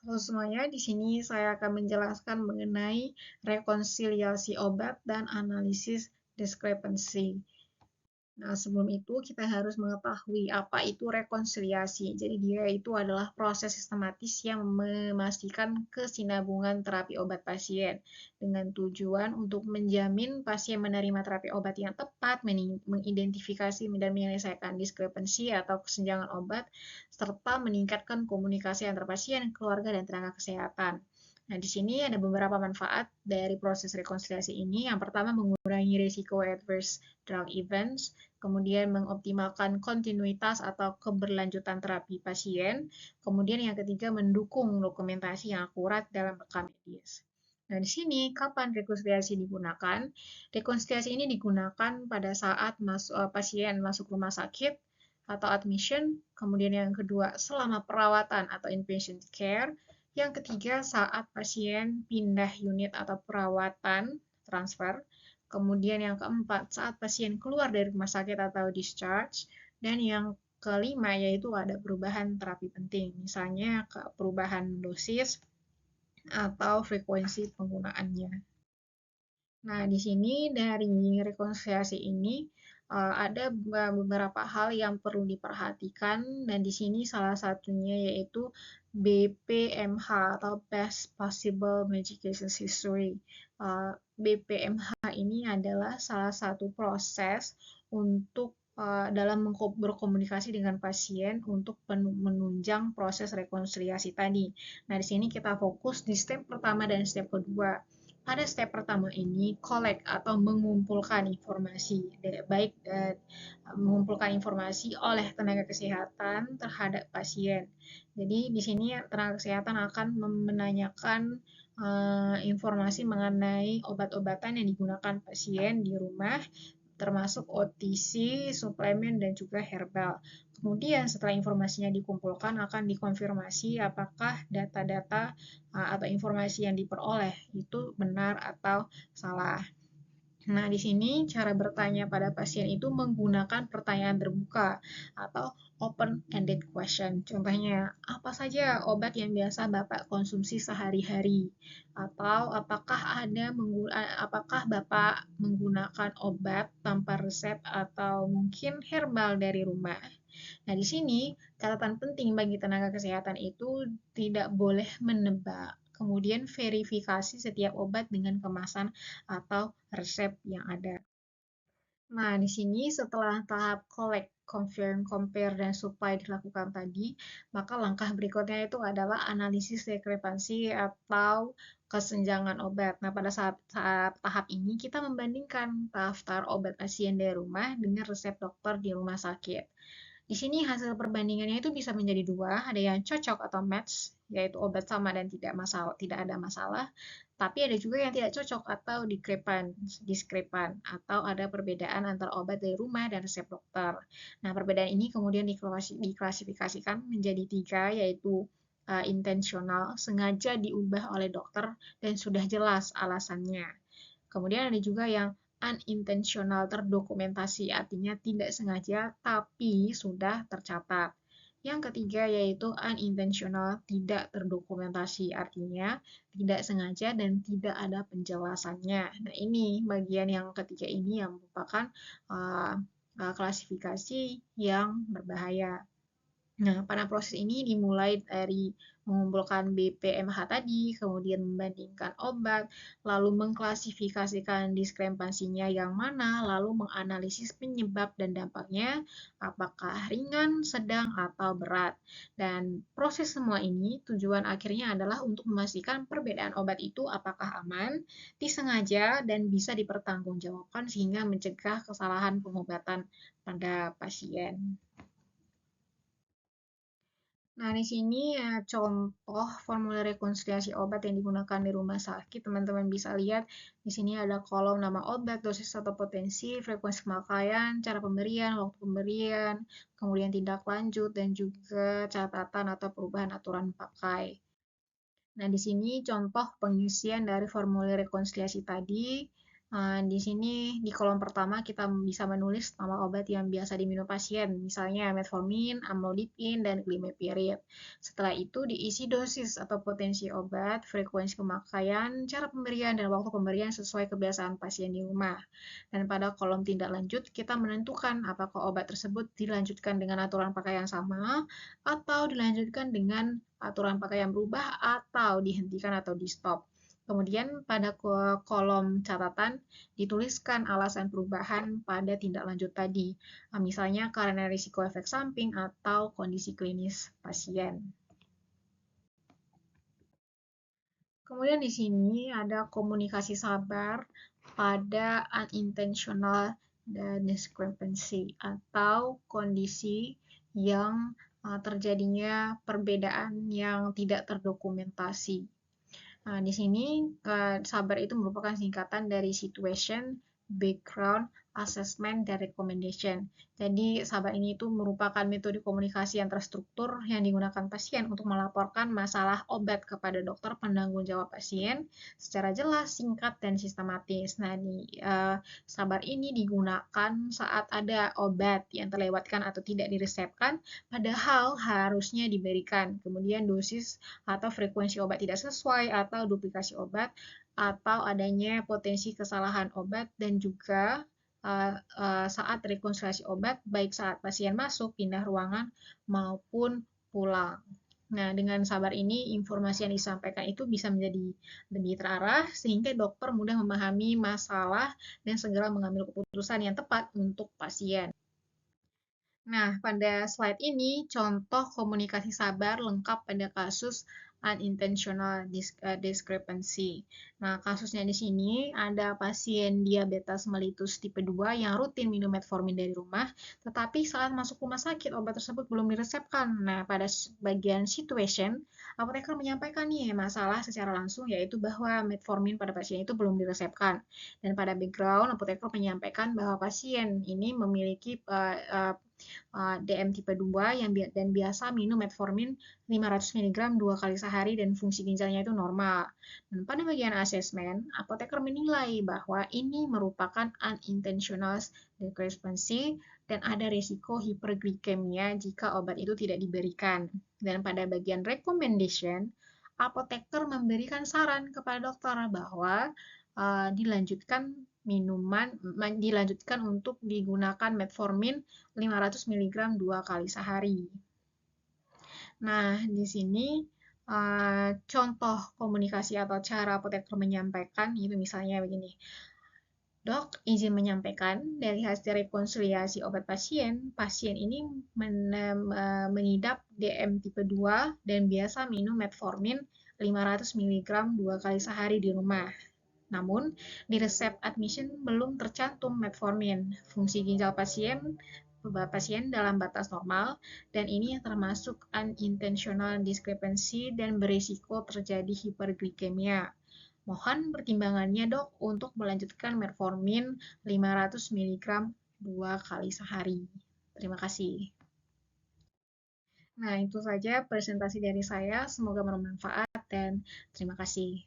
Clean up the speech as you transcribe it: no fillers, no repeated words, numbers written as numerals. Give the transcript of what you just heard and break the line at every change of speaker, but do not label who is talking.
Halo semuanya, di sini saya akan menjelaskan mengenai rekonsiliasi obat dan analisis diskrepensi. Nah, sebelum itu kita harus mengetahui apa itu rekonsiliasi. Jadi dia itu adalah proses sistematis yang memastikan kesinambungan terapi obat pasien dengan tujuan untuk menjamin pasien menerima terapi obat yang tepat, mengidentifikasi dan menyelesaikan diskrepensi atau kesenjangan obat, serta meningkatkan komunikasi antar pasien, keluarga, dan tenaga kesehatan. Nah, di sini ada beberapa manfaat dari proses rekonsiliasi ini. Yang pertama, mengurangi risiko adverse drug events, kemudian mengoptimalkan kontinuitas atau keberlanjutan terapi pasien, kemudian yang ketiga mendukung dokumentasi yang akurat dalam rekam medis. Nah, di sini kapan rekonsiliasi digunakan? Rekonsiliasi ini digunakan pada saat pasien masuk rumah sakit atau admission, kemudian yang kedua selama perawatan atau inpatient care, yang ketiga saat pasien pindah unit atau perawatan transfer, kemudian yang keempat saat pasien keluar dari rumah sakit atau discharge, dan yang kelima yaitu ada perubahan terapi penting, misalnya perubahan dosis atau frekuensi penggunaannya. Nah, di sini dari rekonsiliasi ini ada beberapa hal yang perlu diperhatikan dan di sini salah satunya yaitu BPMH atau Best Possible Medication History. BPMH ini adalah salah satu proses untuk dalam berkomunikasi dengan pasien untuk menunjang proses rekonsiliasi tadi. Nah, di sini kita fokus di step pertama dan step kedua. Pada step pertama ini, collect atau mengumpulkan informasi, baik mengumpulkan informasi oleh tenaga kesehatan terhadap pasien. Jadi di sini tenaga kesehatan akan menanyakan informasi mengenai obat-obatan yang digunakan pasien di rumah, termasuk OTC, suplemen, dan juga herbal. Kemudian setelah informasinya dikumpulkan akan dikonfirmasi apakah data-data atau informasi yang diperoleh itu benar atau salah. Nah, di sini cara bertanya pada pasien itu menggunakan pertanyaan terbuka atau open-ended question. Contohnya, apa saja obat yang biasa Bapak konsumsi sehari-hari? Atau apakah Bapak menggunakan obat tanpa resep atau mungkin herbal dari rumah? Nah, di sini catatan penting bagi tenaga kesehatan itu tidak boleh menebak, kemudian verifikasi setiap obat dengan kemasan atau resep yang ada. Nah, di sini setelah tahap collect, confirm, compare, dan supply dilakukan tadi, maka langkah berikutnya itu adalah analisis diskrepansi atau kesenjangan obat. Nah, pada saat tahap ini kita membandingkan daftar obat pasien dari rumah dengan resep dokter di rumah sakit. Di sini hasil perbandingannya itu bisa menjadi dua, ada yang cocok atau match, yaitu obat sama dan tidak ada masalah, tapi ada juga yang tidak cocok atau diskrepan, atau ada perbedaan antara obat dari rumah dan resep dokter. Nah, perbedaan ini kemudian diklasifikasikan menjadi tiga, yaitu intensional, sengaja diubah oleh dokter, dan sudah jelas alasannya. Kemudian ada juga yang unintentional, terdokumentasi, artinya tidak sengaja tapi sudah tercatat. Yang ketiga yaitu unintentional, tidak terdokumentasi, artinya tidak sengaja dan tidak ada penjelasannya. Nah, ini bagian yang ketiga ini yang merupakan klasifikasi yang berbahaya. Nah, pada proses ini dimulai dari mengumpulkan BPMH tadi, kemudian membandingkan obat, lalu mengklasifikasikan diskrepansinya yang mana, lalu menganalisis penyebab dan dampaknya, apakah ringan, sedang, atau berat. Dan proses semua ini tujuan akhirnya adalah untuk memastikan perbedaan obat itu apakah aman, disengaja, dan bisa dipertanggungjawabkan sehingga mencegah kesalahan pengobatan pada pasien. Nah, di sini ya contoh formulir rekonsiliasi obat yang digunakan di rumah sakit. Teman-teman bisa lihat di sini ada kolom nama obat, dosis atau potensi, frekuensi pemakaian, cara pemberian, waktu pemberian, kemudian tindak lanjut, dan juga catatan atau perubahan aturan pakai. Nah, di sini contoh pengisian dari formulir rekonsiliasi tadi. Di sini di kolom pertama kita bisa menulis nama obat yang biasa diminum pasien, misalnya metformin, amlodipin, dan glimepiride. Setelah itu diisi dosis atau potensi obat, frekuensi pemakaian, cara pemberian, dan waktu pemberian sesuai kebiasaan pasien di rumah. Dan pada kolom tindak lanjut, kita menentukan apakah obat tersebut dilanjutkan dengan aturan pakai yang sama, atau dilanjutkan dengan aturan pakai yang berubah, atau dihentikan atau di-stop. Kemudian pada kolom catatan dituliskan alasan perubahan pada tindak lanjut tadi, misalnya karena risiko efek samping atau kondisi klinis pasien. Kemudian di sini ada komunikasi sabar pada unintentional discrepancy atau kondisi yang terjadinya perbedaan yang tidak terdokumentasi. Nah, di sini SABAR itu merupakan singkatan dari Situation, Background, Assessment, dan Recommendation. Jadi, SABAR ini itu merupakan metode komunikasi yang terstruktur yang digunakan pasien untuk melaporkan masalah obat kepada dokter penanggung jawab pasien secara jelas, singkat, dan sistematis. Nah, SABAR ini digunakan saat ada obat yang terlewatkan atau tidak diresepkan, padahal harusnya diberikan. Kemudian dosis atau frekuensi obat tidak sesuai atau duplikasi obat atau adanya potensi kesalahan obat dan juga saat rekonsiliasi obat baik saat pasien masuk, pindah ruangan maupun pulang. Nah, dengan sabar ini informasi yang disampaikan itu bisa menjadi lebih terarah sehingga dokter mudah memahami masalah dan segera mengambil keputusan yang tepat untuk pasien. Nah, pada slide ini contoh komunikasi sabar lengkap pada kasus unintentional discrepancy. Nah, kasusnya di sini ada pasien diabetes mellitus tipe 2 yang rutin minum metformin dari rumah, tetapi saat masuk rumah sakit obat tersebut belum diresepkan. Nah, pada bagian situation, apoteker menyampaikan nih masalah secara langsung yaitu bahwa metformin pada pasien itu belum diresepkan. Dan pada background, apoteker menyampaikan bahwa pasien ini memiliki DM tipe 2 dan biasa minum metformin 500 mg 2 kali sehari dan fungsi ginjalnya itu normal. Dan pada bagian asesmen, apoteker menilai bahwa ini merupakan unintentional discrepancy dan ada risiko hiperglikemia jika obat itu tidak diberikan. Dan pada bagian recommendation, apoteker memberikan saran kepada dokter bahwa dilanjutkan untuk digunakan metformin 500 mg 2 kali sehari. Nah, di sini contoh komunikasi atau cara apoteker menyampaikan itu misalnya begini. Dok, izin menyampaikan dari hasil rekonsiliasi obat pasien, pasien ini mengidap DM tipe 2 dan biasa minum metformin 500 mg 2 kali sehari di rumah. Namun, di resep admission belum tercantum metformin. Fungsi ginjal pasien dalam batas normal, dan ini termasuk unintentional discrepancy dan berisiko terjadi hiperglikemia. Mohon pertimbangannya dok untuk melanjutkan metformin 500 mg 2 kali sehari. Terima kasih. Nah, itu saja presentasi dari saya. Semoga bermanfaat dan terima kasih.